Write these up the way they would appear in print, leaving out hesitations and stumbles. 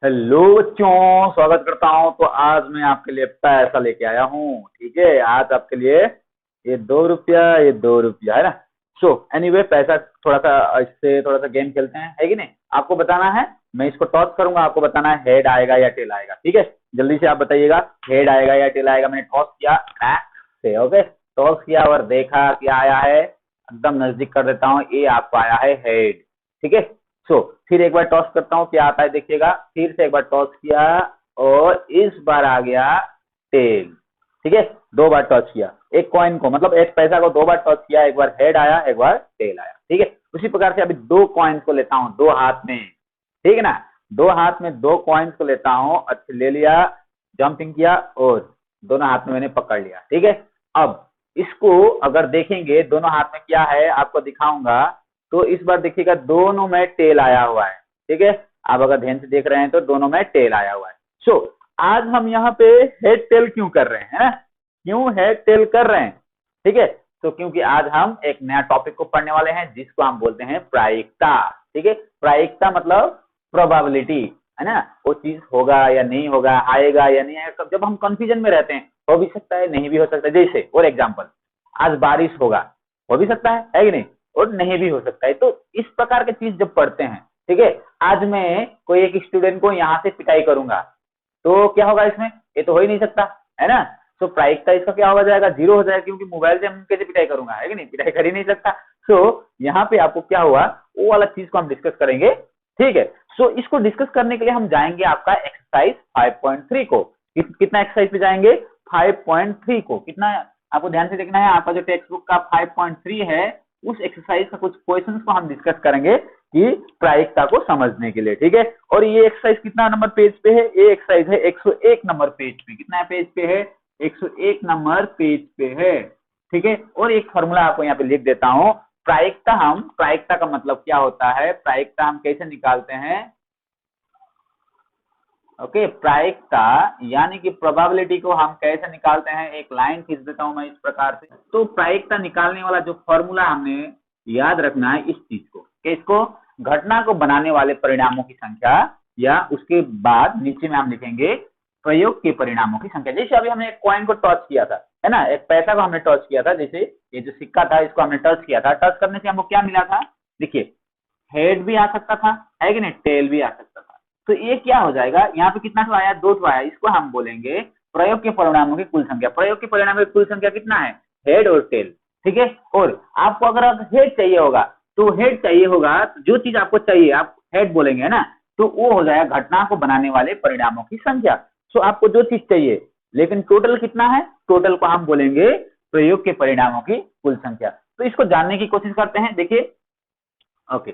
Hello बच्चों, स्वागत करता हूं। तो आज मैं आपके लिए पैसा लेके आया हूँ। ठीक है, आज आपके लिए ये 2 रुपया, ये 2 रुपया है ना। सो एनीवे, पैसा थोड़ा सा इससे थोड़ा सा गेम खेलते हैं, है कि नहीं। आपको बताना है, मैं इसको टॉस करूंगा, आपको बताना है हेड आएगा या टेल आएगा। ठीक है, जल्दी से आप बताइएगा हेड आएगा या टेल आएगा। मैंने टॉस किया से, ओके, टॉस किया और देखा क्या आया है। एकदम नजदीक कर देता हूँ, ये आपको आया है हेड। ठीक है, फिर एक बार टॉस करता हूँ, क्या आता है देखिएगा। फिर से एक बार टॉस किया और इस बार आ गया टेल। ठीक है, 2 बार टॉस किया, एक कॉइन को मतलब एक पैसा को 2 बार टॉस किया, एक बार हेड आया, एक बार टेल आया। ठीक है, उसी प्रकार से अभी 2 कॉइन्स को लेता हूँ 2 हाथ में। ठीक है ना, 2 हाथ में 2 कॉइन्स को लेता हूँ। अच्छा, ले लिया, जंपिंग किया और दोनों हाथ में मैंने पकड़ लिया। ठीक है, अब इसको अगर देखेंगे दोनों हाथ में क्या है आपको दिखाऊंगा। तो इस बार देखिएगा दोनों में टेल आया हुआ है। ठीक है, आप अगर ध्यान से देख रहे हैं तो दोनों में टेल आया हुआ है। आज हम यहाँ पे हेड टेल क्यों कर रहे हैं, क्यों हेड टेल कर रहे हैं। ठीक है, तो क्योंकि आज हम एक नया टॉपिक को पढ़ने वाले हैं जिसको हम बोलते हैं प्रायिकता। ठीक है, प्रायिकता मतलब प्रोबेबिलिटी, है ना। वो चीज होगा या नहीं होगा, आएगा या नहीं आएगा, जब हम कंफ्यूजन में रहते हैं, हो भी सकता है नहीं भी हो सकता है। जैसे और एग्जांपल, आज बारिश होगा, हो भी सकता है कि नहीं, और नहीं भी हो सकता है। तो इस प्रकार की चीज जब पढ़ते हैं, ठीक है, आज मैं कोई एक स्टूडेंट को यहाँ से पिटाई करूंगा तो क्या होगा इसमें, ये तो हो ही नहीं सकता, है ना। तो प्रायिकता इसका क्या हो जाएगा, 0 हो जाएगा, क्योंकि मोबाइल से हम कैसे पिटाई करूंगा, है कि नहीं, पिटाई कर ही नहीं सकता। यहाँ पे आपको क्या हुआ, वो वाला चीज को हम डिस्कस करेंगे। ठीक है, इसको डिस्कस करने के लिए हम जाएंगे आपका एक्सरसाइज 5.3 को। कितना एक्सरसाइज पे जाएंगे, 5.3 को। कितना आपको ध्यान से देखना है, आपका जो टेक्स्ट बुक का 5.3 है, उस एक्सरसाइज का कुछ क्वेश्चंस को हम डिस्कस करेंगे कि प्रायिकता को समझने के लिए। ठीक है, और ये एक्सरसाइज कितना नंबर पेज पे है, ये एक्सरसाइज है 101 नंबर पेज पे। कितना पेज पे है, 101 नंबर पेज पे है। ठीक है, और एक फॉर्मूला आपको यहाँ पे लिख देता हूँ। प्रायिकता का मतलब क्या होता है, प्रायिकता हम कैसे निकालते हैं। ओके, प्रायिकता यानी कि प्रोबेबिलिटी को हम कैसे निकालते हैं, एक लाइन खींच देता हूं मैं इस प्रकार से। तो प्रायिकता निकालने वाला जो फॉर्मूला हमने याद रखना है इस चीज को, कि इसको घटना को बनाने वाले परिणामों की संख्या, या उसके बाद नीचे में हम लिखेंगे प्रयोग के परिणामों की संख्या। जैसे अभी हमने एक कॉइन को टच किया था, है ना, एक पैसा को हमने टच किया था। जैसे ये जो सिक्का था इसको हमने टच किया था, टच करने से हमको क्या मिला था, देखिए हेड भी आ सकता था, है कि नहीं, टेल भी आ सकता था। तो ये क्या हो जाएगा, यहाँ पे कितना तो आया, 2 तो आया, इसको हम बोलेंगे प्रयोग के परिणामों की कुल संख्या। प्रयोग के परिणामों की कुल संख्या कितना है, हेड और टेल। ठीक है, और आपको अगर हेड चाहिए होगा, तो हेड चाहिए होगा, तो जो चीज आपको चाहिए आप हेड बोलेंगे, है ना, तो वो हो जाएगा घटना को बनाने वाले परिणामों की संख्या। आपको जो चीज चाहिए, लेकिन टोटल कितना है, टोटल को हम बोलेंगे प्रयोग के परिणामों की कुल संख्या। तो इसको जानने की कोशिश करते हैं, देखिए। ओके,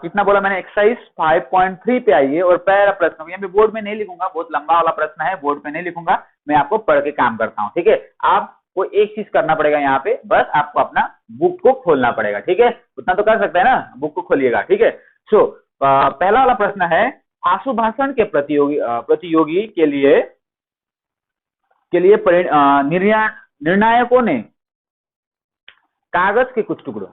कितना बोला मैंने, एक्सरसाइज 5.3 पे आइए और पहला प्रश्न, यहाँ पे बोर्ड में नहीं लिखूंगा, बहुत लंबा वाला प्रश्न है, बोर्ड पे नहीं लिखूंगा, मैं आपको पढ़ के काम करता हूँ। ठीक है, आपको एक चीज करना पड़ेगा यहाँ पे, बस आपको अपना बुक को खोलना पड़ेगा। ठीक है, उतना तो कर सकते हैं ना, बुक को खोलिएगा। ठीक है, पहला वाला प्रश्न है, आशुभाषण के प्रतियोगी के लिए निर्णायकों ने कागज के कुछ टुकड़ों,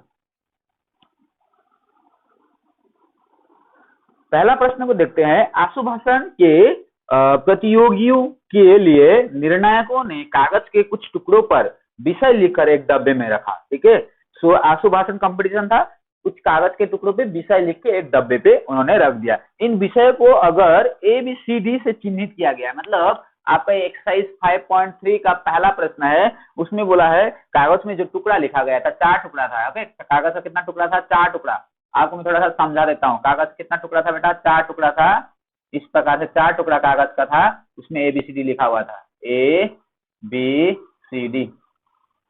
पहला प्रश्न को देखते हैं। आशुभाषण के प्रतियोगियों के लिए निर्णायकों ने कागज के कुछ टुकड़ों पर विषय लिखकर एक डब्बे में रखा। ठीक है, आशुभाषण कंपटीशन था, कुछ कागज के टुकड़ों पे विषय लिख के एक डब्बे पे उन्होंने रख दिया। इन विषय को अगर ABCD से चिन्हित किया गया, मतलब आपका एक्सरसाइज 5.3 का पहला प्रश्न है, उसमें बोला है कागज में जो टुकड़ा लिखा गया था, 4 टुकड़ा था। ओके, कागज का कितना टुकड़ा था, 4 टुकड़ा। आपको मैं थोड़ा सा समझा देता हूँ, कागज कितना टुकड़ा था बेटा, 4 टुकड़ा था। इस प्रकार से 4 टुकड़ा कागज का था, उसमें ABCD लिखा हुआ था, ABCD।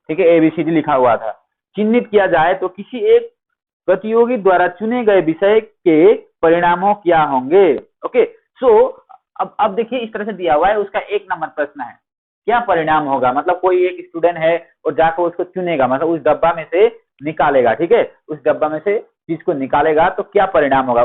ठीक है, ABCD लिखा हुआ था। चिन्हित किया जाए तो किसी एक प्रतियोगी द्वारा चुने गए विषय के परिणामों क्या होंगे। ओके, अब देखिए इस तरह से दिया हुआ है, उसका 1 नंबर प्रश्न है, क्या परिणाम होगा, मतलब कोई एक स्टूडेंट है और जाकर उसको चुनेगा, मतलब उस डब्बा में से निकालेगा। ठीक है, उस डब्बा में से चीज को निकालेगा तो क्या परिणाम होगा,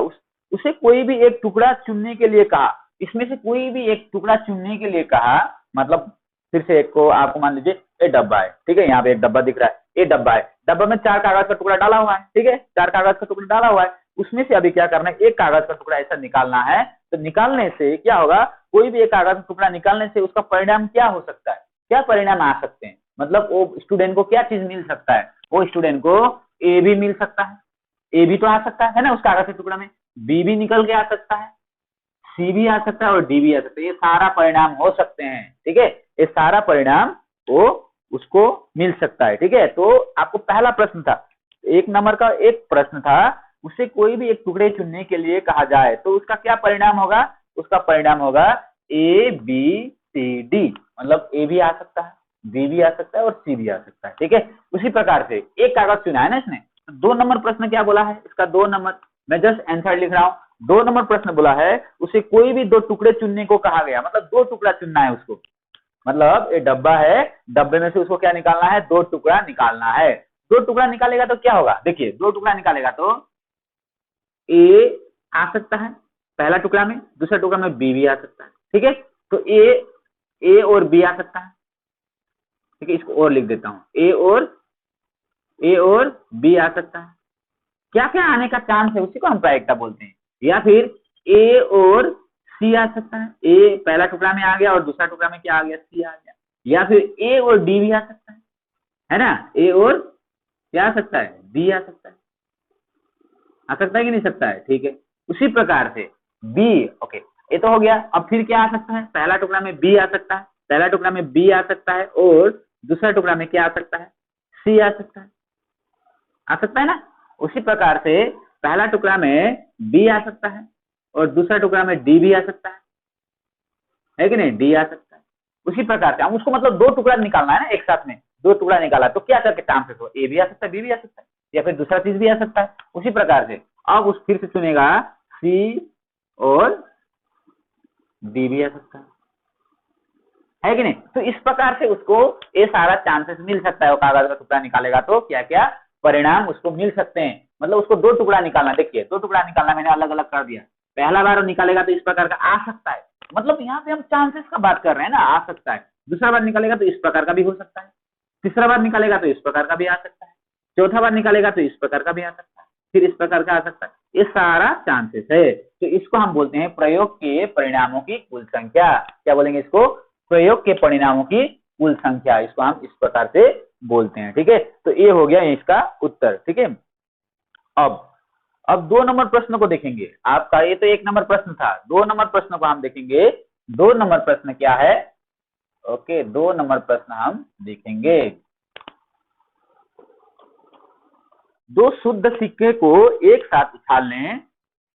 उसे कोई भी एक टुकड़ा चुनने के लिए कहा, इसमें से कोई भी एक टुकड़ा चुनने के लिए कहा। मतलब फिर से एक को आपको मान लीजिए ये डब्बा है, ठीक है, यहाँ पे एक डब्बा दिख रहा है, ये डब्बा है, डब्बा में 4 कागज का टुकड़ा डाला हुआ है। ठीक है, 4 कागज का टुकड़ा डाला हुआ है, उसमें से अभी क्या करना है, एक कागज का टुकड़ा ऐसा निकालना है। तो निकालने से क्या होगा, कोई भी एक कागज का टुकड़ा निकालने से उसका परिणाम क्या हो सकता है, क्या परिणाम आ सकते हैं, मतलब वो स्टूडेंट को क्या चीज मिल सकता है, वो स्टूडेंट को ए भी मिल सकता है, ए भी तो आ सकता है ना उस कागज के टुकड़ा में, बी भी निकल के आ सकता है, सी भी आ सकता है और डी भी आ सकता है, ये सारा परिणाम हो सकते हैं। ठीक है, ये सारा परिणाम वो उसको मिल सकता है। ठीक है, तो आपको पहला प्रश्न था, 1 नंबर का एक प्रश्न था, उसे कोई भी एक टुकड़े चुनने के लिए कहा जाए तो उसका क्या परिणाम होगा, उसका परिणाम होगा ए बी सी डी, मतलब ए भी आ सकता है, बी भी आ सकता है और सी भी आ सकता है। ठीक है, उसी प्रकार से एक कागज चुना है ना इसने, तो 2 नंबर प्रश्न क्या बोला है इसका, 2 नंबर, मैं जस्ट आंसर लिख रहा हूँ, 2 नंबर प्रश्न बोला है उसे कोई भी 2 टुकड़े चुनने को कहा गया, मतलब 2 टुकड़ा चुनना है उसको, मतलब ये डब्बा है, डब्बे में से उसको क्या निकालना है, 2 टुकड़ा निकालना है। 2 टुकड़ा निकालेगा तो क्या होगा, देखिए 2 टुकड़ा निकालेगा तो ए आ सकता है पहला टुकड़ा में, दूसरा टुकड़ा में बी भी आ सकता है। ठीक है, तो ए और बी आ सकता है। ठीक है, इसको और लिख देता हूँ, ए और बी आ सकता है। क्या क्या आने का चांस है उसी को हम प्रायिकता बोलते हैं। या फिर ए और सी आ सकता है, ए पहला टुकड़ा में आ गया और दूसरा टुकड़ा में क्या आ गया, सी आ गया। या फिर ए और डी भी आ सकता है ना, ए और क्या आ सकता है, बी आ सकता है, आ सकता है कि नहीं सकता है। ठीक है, उसी प्रकार से बी, ओके ये तो हो गया। अब फिर क्या आ सकता है, पहला टुकड़ा में बी आ सकता है, पहला टुकड़ा में बी आ सकता है और दूसरा टुकड़ा में क्या आ सकता है, सी आ सकता है, आ सकता है ना। उसी प्रकार से पहला टुकड़ा में बी आ सकता है और दूसरा टुकड़ा में डी भी आ सकता है कि नहीं, डी आ सकता है। उसी प्रकार से हम उसको मतलब 2 टुकड़ा निकालना है ना एक साथ में, 2 टुकड़ा निकाला तो क्या करके चांसेस हो, ए भी आ सकता है, बी भी आ सकता है, या फिर दूसरा चीज भी आ सकता है। उसी प्रकार से अब उस फिर से चुनेगा सी और डी भी आ सकता है कि नहीं। तो इस प्रकार से उसको ये सारा चांसेस मिल सकता है, वो कागज का टुकड़ा निकालेगा तो क्या क्या परिणाम उसको मिल सकते हैं, मतलब उसको 2 टुकड़ा निकालना, देखिए 2 टुकड़ा निकालना मैंने अलग अलग कर दिया। पहला बार निकालेगा तो इस प्रकार का आ सकता है, मतलब यहाँ पे हम चांसेस का बात कर रहे हैं ना, आ सकता है। दूसरा बार निकालेगा तो इस प्रकार का भी हो सकता है, तीसरा बार निकालेगा तो इस प्रकार का भी आ सकता है, चौथा बार निकालेगा तो इस प्रकार का भी आ सकता है, फिर इस प्रकार का आ सकता है, ये सारा चांसेस है। तो इसको हम बोलते हैं प्रयोग के परिणामों की कुल संख्या। क्या बोलेंगे इसको, प्रयोग के परिणामों की कुल संख्या, इसको हम इस प्रकार से बोलते हैं। ठीक है, तो ये हो गया इसका उत्तर। ठीक है, अब 2 नंबर प्रश्न को देखेंगे आपका, ये तो 1 नंबर प्रश्न था, 2 नंबर प्रश्न को हम देखेंगे। 2 नंबर प्रश्न क्या है, ओके 2 नंबर प्रश्न हम देखेंगे। 2 शुद्ध सिक्के को एक साथ उछालने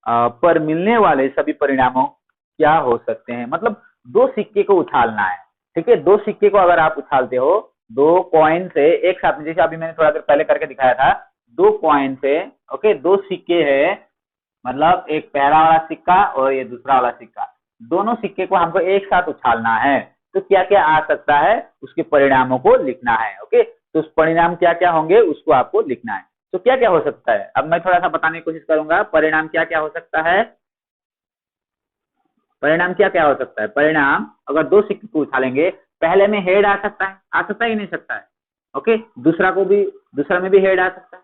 पर मिलने वाले सभी परिणामों क्या हो सकते हैं, मतलब 2 सिक्के को उछालना है। ठीक है, 2 सिक्के को अगर आप उछालते हो, 2 कॉइन से एक साथ में, जैसे अभी मैंने थोड़ा देर पहले करके दिखाया था, 2 कॉइन से, ओके 2 सिक्के है, मतलब एक पहला वाला सिक्का और ये दूसरा वाला सिक्का, दोनों सिक्के को हमको एक साथ उछालना है, तो क्या क्या आ सकता है उसके परिणामों को लिखना है। ओके, तो उस परिणाम क्या क्या होंगे उसको आपको लिखना है। तो क्या क्या हो सकता है, अब मैं थोड़ा सा बताने की कोशिश करूंगा, परिणाम क्या क्या हो सकता है, परिणाम क्या क्या हो सकता है। परिणाम अगर 2 सिक्के को उछालेंगे, पहले में हेड आ सकता है, आ सकता है कि नहीं सकता है, ओके दूसरा को भी, दूसरा में भी हेड आ सकता है।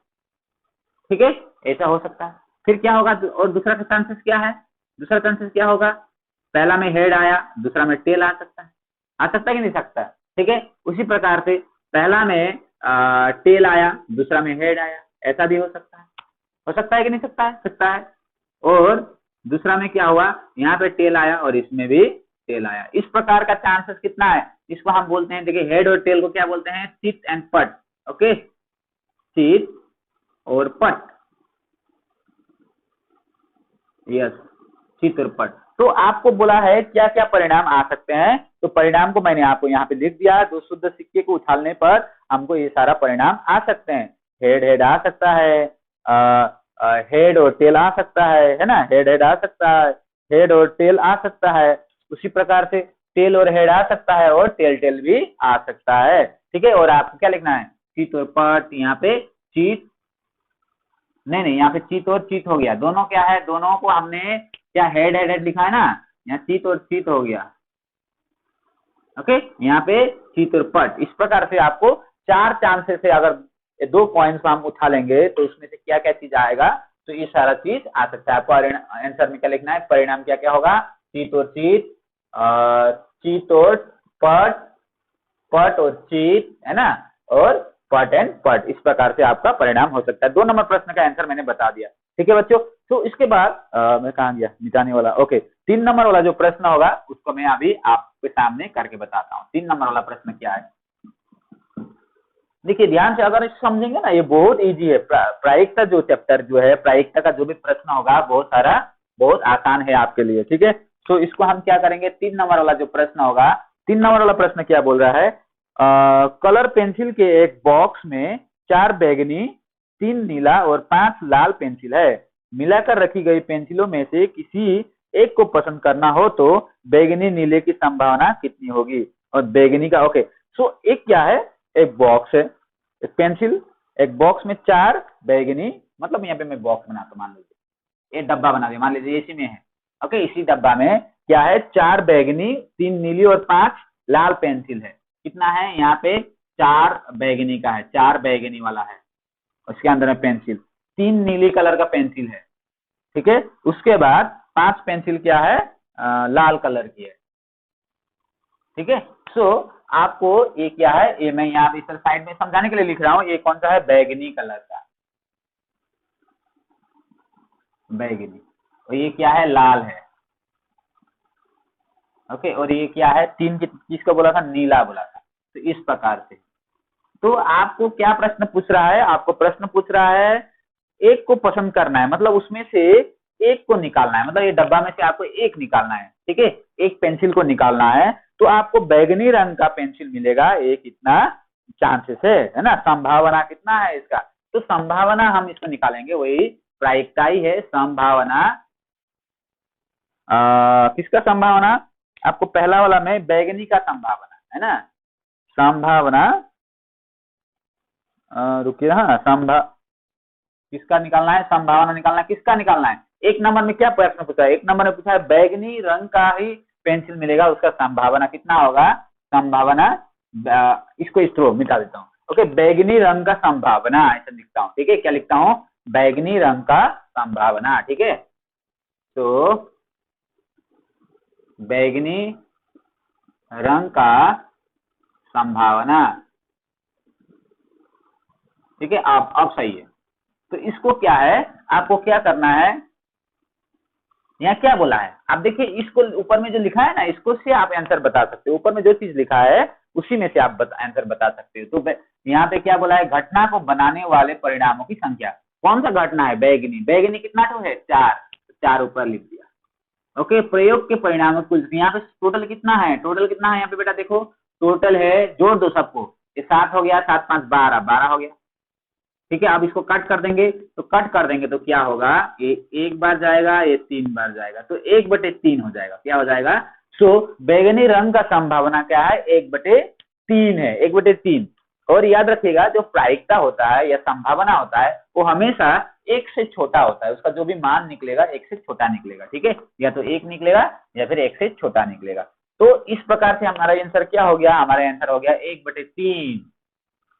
ठीक है, ऐसा हो सकता है। फिर क्या होगा, और दूसरा का चांसेस क्या है, दूसरा चांसेस क्या होगा, पहला में हेड आया, दूसरा में टेल आ सकता है, आ सकता है कि नहीं सकता है। ठीक है, उसी प्रकार से पहला में टेल आया, दूसरा में हेड आया, ऐसा भी हो सकता है, हो सकता है कि नहीं सकता है, सकता है। और दूसरा में क्या हुआ, यहाँ पे टेल आया और इसमें भी टेल आया, इस प्रकार का चांसेस कितना है, इसको हम बोलते हैं, देखिए हेड और टेल को क्या बोलते हैं, चित एंड पट। ओके, चित और पट, यस चित और पट। तो आपको बोला है क्या क्या परिणाम आ सकते हैं, तो परिणाम को मैंने आपको यहाँ पे लिख दिया, 2 शुद्ध सिक्के को उछालने पर हमको ये सारा परिणाम आ सकते हैं। हेड हेड आ सकता है, हेड और टेल आ सकता है ना, हेड हेड आ सकता है, हेड और टेल आ सकता है। उसी प्रकार से टेल और हेड आ सकता है और टेल टेल भी आ सकता है। ठीक है, और आपको क्या लिखना है, चित और पट, यहाँ पे चित, नहीं नहीं यहाँ पे चित और चित हो गया, दोनों क्या है, दोनों को हमने क्या हेड हेड हेड लिखा है ना, यहाँ चित और चित हो गया। ओके, यहाँ पे चित और पट, इस प्रकार से आपको 4 चांसेस है, अगर 2 कॉइन्स को हम उछालेंगे तो उसमें से क्या क्या चीज आएगा, तो ये सारा चीज आ सकता है। आपको आंसर में क्या लिखना है, परिणाम क्या क्या होगा, चित और चित, चित और पट, पट और चित, है ना, और पट एंड पट, इस प्रकार से आपका परिणाम हो सकता है। 2 नंबर प्रश्न का आंसर मैंने बता दिया, ठीक है बच्चों। तो इसके बाद मैं कहाँ गया, मिटाने वाला, ओके। 3 नंबर वाला जो प्रश्न होगा उसको मैं अभी आपके सामने करके बताता हूँ। 3 नंबर वाला प्रश्न क्या है, देखिए ध्यान से अगर समझेंगे ना, ये बहुत इजी है। प्रायिकता जो चैप्टर जो है, प्रायिकता का जो भी प्रश्न होगा बहुत सारा, बहुत आसान है आपके लिए, ठीक है। तो इसको हम क्या करेंगे, 3 नंबर वाला जो प्रश्न होगा, 3 नंबर वाला प्रश्न क्या बोल रहा है, कलर पेंसिल के एक बॉक्स में 4 बैगनी, 3 नीला और 5 लाल पेंसिल है। मिलाकर रखी गई पेंसिलों में से किसी एक को पसंद करना हो तो बैगनी नीले की संभावना कितनी होगी। और बैगनी का, ओके। सो एक क्या है, एक बॉक्स है, एक पेंसिल, एक बॉक्स में 4 बैगनी, मतलब यहाँ पे मैं बॉक्स बनाता हूँ, मान लीजिए ये डब्बा बना दिया, मान लीजिए इसी में है, ओके। इसी डब्बा में क्या है, 4 बैगनी, 3 नीली और 5 लाल पेंसिल है। कितना है यहाँ पे, 4 बैगनी का है, 4 बैगनी वाला है, उसके अंदर में पेंसिल, 3 नीली कलर का पेंसिल है, ठीक है। उसके बाद 5 पेंसिल क्या है, लाल कलर की है, ठीक है। सो आपको ये क्या है, ये मैं यहाँ इस साइड में समझाने के लिए लिख रहा हूँ, ये कौन सा है, बैगनी कलर का, बैगनी, और ये क्या है, लाल है, ओके। और ये क्या है, 3 किसको बोला था, नीला बोला था। तो इस प्रकार से, तो आपको क्या प्रश्न पूछ रहा है, आपको प्रश्न पूछ रहा है एक को पसंद करना है, मतलब उसमें से एक को निकालना है, मतलब ये डब्बा में से आपको एक निकालना है, ठीक है। एक पेंसिल को निकालना है, तो आपको बैगनी रंग का पेंसिल मिलेगा, ये कितना चांसेस है ना, संभावना कितना है इसका। तो संभावना हम इसको निकालेंगे, वही प्रायिकता ही है, संभावना, किसका संभावना, आपको पहला वाला में बैगनी का संभावना है ना, संभावना, रुकिए, हाँ, किसका निकालना है, संभावना निकालना है, किसका निकालना है। 1 नंबर में क्या प्रश्न पूछा है, 1 नंबर में पूछा है बैगनी रंग का ही पेंसिल मिलेगा, उसका संभावना कितना होगा, संभावना, इसको स्ट्रो मिटा देता हूँ, ओके। बैगनी रंग का संभावना ऐसा लिखता हूँ, ठीक है। क्या लिखता हूँ, बैगनी रंग का संभावना, ठीक है। तो बैगनी रंग का संभावना, ठीक है। अब सही है। तो इसको क्या है, आपको क्या करना है, यहाँ क्या बोला है, आप देखिए इसको ऊपर में जो लिखा है ना, इसको से आप आंसर बता सकते हो, ऊपर में जो चीज लिखा है उसी में से आप आंसर बता सकते हो। तो यहाँ पे क्या बोला है, घटना को बनाने वाले परिणामों की संख्या, कौन सा घटना है, बैगनी, बैगनी कितना तो है, 4, 4 ऊपर लिख दिया, ओके। प्रयोग के परिणामों कुल, यहाँ पे टोटल कितना है, टोटल कितना है यहाँ पे बेटा, देखो टोटल है, जोड़ दो सबको, ये 7 हो गया, 7 5 12, 12 हो गया, ठीक है। अब इसको कट कर देंगे, तो कट कर देंगे तो क्या होगा, ये 1 बार जाएगा, ये 3 बार जाएगा, तो 1/3 हो जाएगा, क्या हो जाएगा। सो बैगनी रंग का संभावना क्या है, 1/3 है, 1/3। और याद रखिएगा जो प्रायिकता होता है या संभावना होता है वो हमेशा 1 से छोटा होता है, उसका जो भी मान निकलेगा 1 से छोटा निकलेगा, ठीक है। या तो 1 निकलेगा या फिर 1 से छोटा निकलेगा। तो इस प्रकार से हमारा आंसर क्या हो गया, हमारा आंसर हो गया 1/3।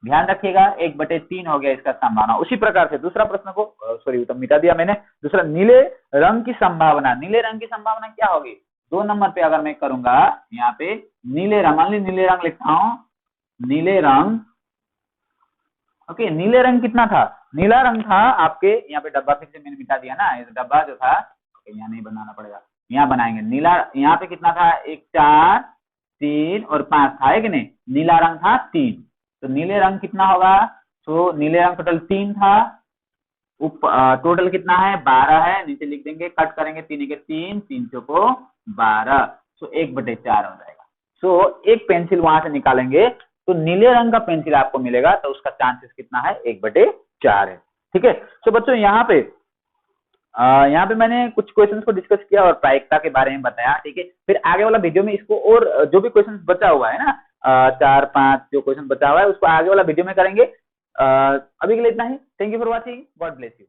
ध्यान रखिएगा, 1/3 हो गया इसका संभावना। उसी प्रकार से दूसरा प्रश्न को, सॉरी तो मिटा दिया मैंने, दूसरा नीले रंग की संभावना, नीले रंग की संभावना क्या होगी, 2 नंबर पे अगर मैं करूंगा, यहाँ पे नीले रंग, मान ली नीले रंग लिखता हूँ, नीले रंग, ओके। नीले रंग कितना था, नीला रंग था आपके, यहाँ पे डब्बा फिर से मैंने मिटा दिया ना, इस डब्बा जो था, यहाँ नहीं बनाना पड़ेगा, यहाँ बनाएंगे। नीला यहाँ पे कितना था, 1 4 3 और 5 था, है कि नहीं, नीला रंग था 3, तो नीले रंग कितना होगा, तो नीले रंग टोटल 3 था, टोटल कितना है, 12 है, नीचे लिख देंगे, कट करेंगे, 3 के 3, 3 को 12, सो 1/4 हो जाएगा। सो एक पेंसिल वहां से निकालेंगे तो नीले रंग का पेंसिल आपको मिलेगा, तो उसका चांसेस कितना है, 1/4 है, ठीक है। सो बच्चों यहाँ पे मैंने कुछ क्वेश्चंस को डिस्कस किया और प्रायिकता के बारे में बताया, ठीक है। फिर आगे वाला वीडियो में इसको, और जो भी क्वेश्चंस बचा हुआ है ना, 4 5 जो क्वेश्चन बचा हुआ है उसको आगे वाला वीडियो में करेंगे। अभी के लिए इतना ही। Thank you for watching, God bless you.